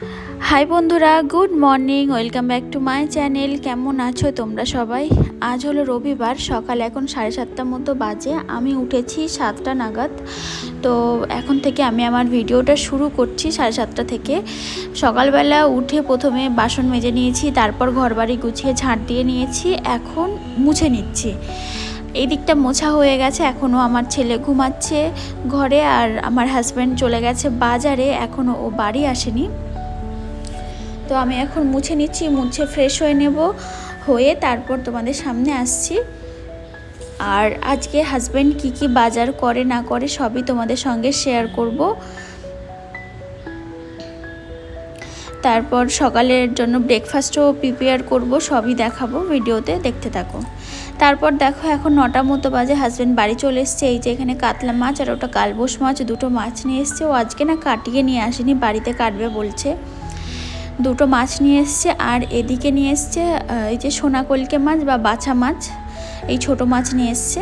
High বন্ধুরা, good morning, welcome back to my channel. কেমন আছো তোমরা সবাই? আজ হলো রবিবার, সকাল এখন 7:30 মতো বাজে। আমি উঠেছি 7টা নাগাদ। তো এখন থেকে আমি আমার ভিডিওটা শুরু করছি 7:30 থেকে। সকালবেলা উঠে প্রথমে বাসন মেজে নিয়েছি, তারপর ঘরবাড়ি গুছিয়ে ঝাঁট দিয়ে নিয়েছি, এখন মুছে নিচ্ছি। এই দিকটা মোছা হয়ে গেছে, এখনও আমার ছেলে ঘুমাচ্ছে ঘরে, আর আমার হাজব্যান্ড চলে গেছে বাজারে, এখনও ও বাড়ি আসেনি। তো আমি এখন মুছে নিচ্ছি, মুছে ফ্রেশ হয়ে নেব, হয়ে তারপর তোমাদের সামনে আসছি। আর আজকে হাজব্যান্ড কি বাজার করে না করে সবই তোমাদের সঙ্গে শেয়ার করব। তারপর সকালের জন্য ব্রেকফাস্টও প্রিপেয়ার করব, সবই দেখাবো, ভিডিওতে দেখতে থাকো। তারপর দেখো এখন 9টা মতো বাজে, হাজব্যান্ড বাড়ি চলে এসছে। এই যে এখানে কাতলা মাছ আর ওটা কালবোস মাছ, দুটো মাছ নিয়ে এসছে। ও আজকে না কাটিয়ে নিয়ে আসেনি, বাড়িতে কাটবে বলছে। দুটো মাছ নিয়ে এসছে, আর এদিকে নিয়ে এসছে এই যে সোনাকলকে মাছ বা বাছা মাছ, এই ছোট মাছ নিয়ে এসছে।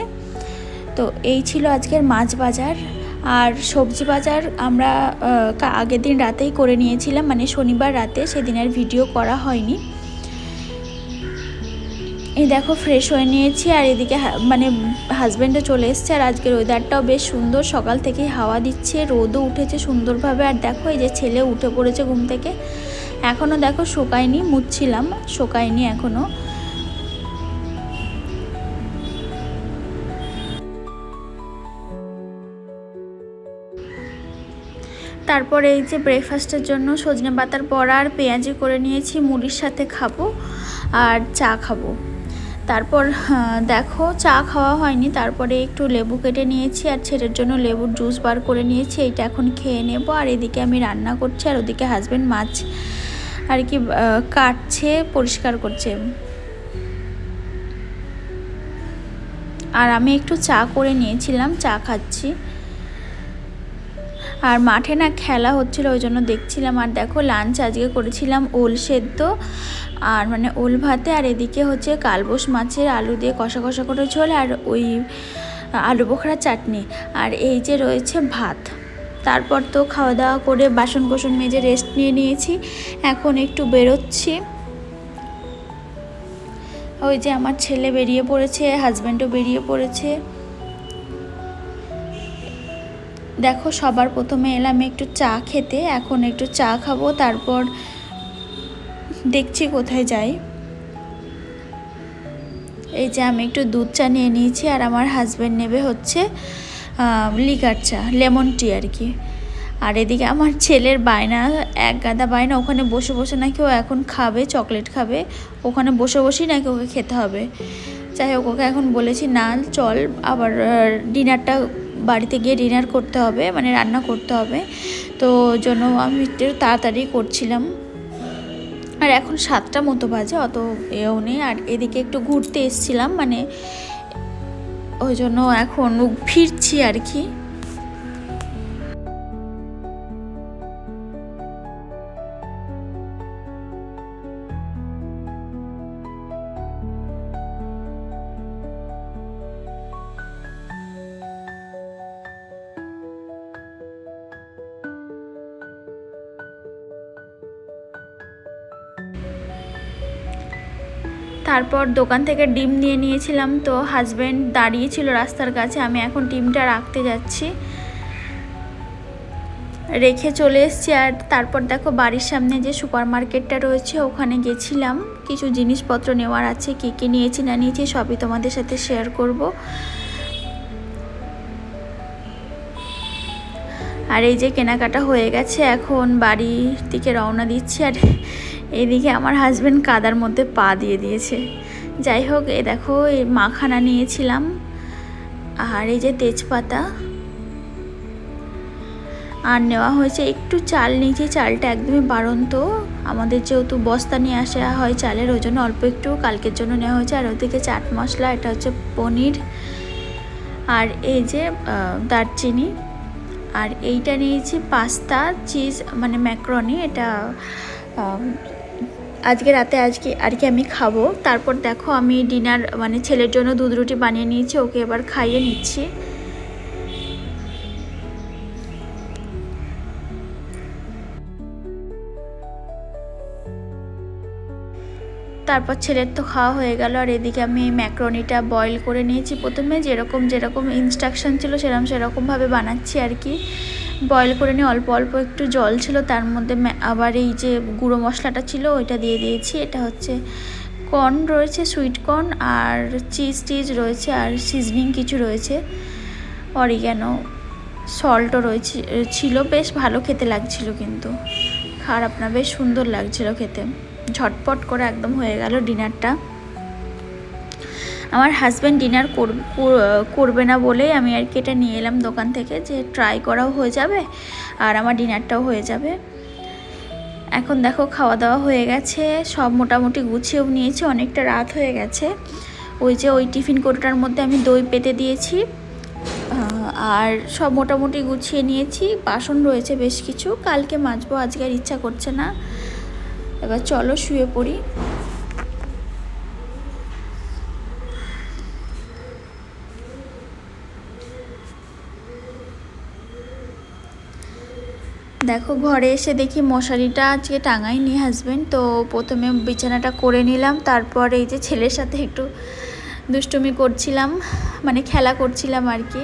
তো এই ছিল আজকের মাছ বাজার। আর সবজি বাজার আমরা আগের দিন রাতেই করে নিয়েছিলাম, মানে শনিবার রাতে, সেদিনের ভিডিও করা হয়নি। এই দেখো ফ্রেশ হয়ে নিয়েছি, আর এদিকে মানে হাজব্যান্ডও চলে এসছে। আর আজকের ওয়েদারটাও বেশ সুন্দর, সকাল থেকেই হাওয়া দিচ্ছে, রোদও উঠেছে সুন্দরভাবে। আর দেখো এই যে ছেলে উঠে পড়েছে ঘুম থেকে, এখনও দেখো শুকায়নি, মুছছিলাম, শুকায়নি এখনও। তারপর এই যে ব্রেকফাস্টের জন্য সজনে পাতার বড়া আর পেঁয়াজি করে নিয়েছি, মুড়ির সাথে খাবো আর চা খাবো। তারপর দেখো চা খাওয়া হয়নি, তারপরে একটু লেবু কেটে নিয়েছি আর ছেলের জন্য লেবুর জুস বার করে নিয়েছি, এইটা এখন খেয়ে নেব। আর এদিকে আমি রান্না করছি, আর ওদিকে হাজব্যান্ড মাছ আর কি কাটছে, পরিষ্কার করছে। আর আমি একটু চা করে নিয়েছিলাম, চা খাচ্ছি। আর মাঠে না খেলা হচ্ছিল, ওই জন্য দেখছিলাম। আর দেখো লাঞ্চ আজকে করেছিলাম ওল সেদ্ধ আর মানে ওল ভাতে, আর এদিকে হচ্ছে কালবোস মাছের আলু দিয়ে কষা কষা করে ঝোল, আর ওই আলু বোখরা চাটনি, আর এই যে রয়েছে ভাত। তারপর তো খাওয়া দাওয়া করে বাসন কোসন মেজে রেস্ট নিয়ে নিয়েছি, এখন একটু বেরোচ্ছি। ওই যে আমার ছেলে বেরিয়ে পড়েছে, হাজব্যান্ডও বেরিয়ে পড়েছে। দেখো সবার প্রথমে এলাম একটু চা খেতে, এখন একটু চা খাবো, তারপর দেখছি কোথায় যাই। এই যে আমি একটু দুধ চা নিয়ে নিয়েছি, আর আমার হাজব্যান্ড নেবে হচ্ছে লিকার চা, লেমন টি আর কি। আর এদিকে আমার ছেলের বায়না, এক গাদা বায়না, ওখানে বসে বসে নাকি ও এখন খাবে, চকলেট খাবে, ওখানে বসে বসেই নাকি ওকে খেতে হবে। যাই হোক, ওকে এখন বলেছি না চল, আবার ডিনারটা বাড়িতে গিয়ে ডিনার করতে হবে, মানে রান্না করতে হবে, তো জন্য আমি একটু তাড়াতাড়ি করছিলাম। আর এখন 7টা মতো বাজে, অত এও নেই। আর এদিকে একটু ঘুরতে এসেছিলাম, মানে ওই জন্য এখন ফিরছি আর কি। তারপর দোকান থেকে ডিম নিয়ে নিয়েছিলাম, তো হাজব্যান্ড দাঁড়িয়েছিল রাস্তার কাছে, আমি এখন ডিমটা রাখতে যাচ্ছি, রেখে চলে এসেছি। আর তারপর দেখো বাড়ির সামনে যে সুপার মার্কেটটা রয়েছে, ওখানে গেছিলাম, কিছু জিনিসপত্র নেওয়ার আছে, কী নিয়েছি না নিয়েছি সবই তোমাদের সাথে শেয়ার করব। আর এই যে কেনাকাটা হয়ে গেছে, এখন বাড়ির দিকে রওনা দিচ্ছি। আর এদিকে আমার হাজব্যান্ড কাদার মধ্যে পা দিয়ে দিয়েছে। যাই হোক, এই দেখো এই মাখানা নিয়েছিলাম, আর এই যে তেজপাতা, আর নেওয়া হয়েছে একটু চাল নিয়েছি, চালটা একদমই বাড়ন্ত, আমাদের যেহেতু বস্তা নিয়ে আসা হয় চালের, ওই জন্য অল্প একটু কালকের জন্য নেওয়া হয়েছে। আর ওদিকে চাট মশলা, এটা হচ্ছে পনির, আর এই যে দারচিনি, আর এইটা নিয়েছি পাস্তা চিজ, মানে ম্যাক্রনি, এটা আজকে রাতে আর কি আমি খাবো। তারপর দেখো আমি ডিনার, মানে ছেলের জন্য দুধ রুটি বানিয়ে নিয়েছি, ওকে এবার খাইয়ে নিচ্ছি। তারপর ছেলের তো খাওয়া হয়ে গেল। আর এদিকে আমি ম্যাক্রোনিটা বয়েল করে নিয়েছি। প্রথমে যেরকম ইনস্ট্রাকশন ছিল সেরকমভাবে বানাচ্ছি আর কি। বয়েল করে নিয়ে অল্প অল্প একটু জল ছিল, তার মধ্যে আবার এই যে গুঁড়ো মশলাটা ছিল ওইটা দিয়ে দিয়েছি। এটা হচ্ছে কর্ন রয়েছে, সুইট কর্ন, আর চিজ রয়েছে, আর সিজনিং কিছু রয়েছে, অরিগ্যানো, সল্টও রয়েছে ছিল। বেশ ভালো খেতে লাগছিল, কিন্তু খারাপ না, বেশ সুন্দর লাগছিল খেতে। ঝটপট করে একদম হয়ে গেল ডিনারটা। আমার হাজব্যান্ড ডিনার করবে না বলেই আমি আর কি এটা নিয়ে এলাম দোকান থেকে, যে ট্রাই করাও হয়ে যাবে আর আমার ডিনারটাও হয়ে যাবে। এখন দেখো খাওয়া দাওয়া হয়ে গেছে, সব মোটামুটি গুছিয়েও নিয়েছি, অনেকটা রাত হয়ে গেছে। ওই টিফিন কৌটোটার মধ্যে আমি দই পেতে দিয়েছি, আর সব মোটামুটি গুছিয়ে নিয়েছি। বাসন রয়েছে বেশ কিছু, কালকে মাজবো, আজকে আর ইচ্ছা করছে না। এবার চলো শুয়ে পড়ি। দেখো ঘরে এসে দেখি মশারিটা আজকে টাঙাইনি হাজব্যান্ড, তো প্রথমে বিছানাটা করে নিলাম, তারপর এই যে ছেলের সাথে একটু দুষ্টুমি করছিলাম, মানে খেলা করছিলাম আর কি।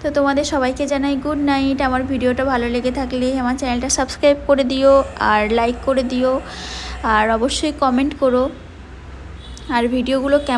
তো তোমাদের সবাইকে জানাই গুড নাইট। আমার ভিডিওটা ভালো লেগে থাকলে আমার চ্যানেলটা সাবস্ক্রাইব করে দিও, আর লাইক করে দিও, আর অবশ্যই কমেন্ট করো, আর ভিডিওগুলো কেমন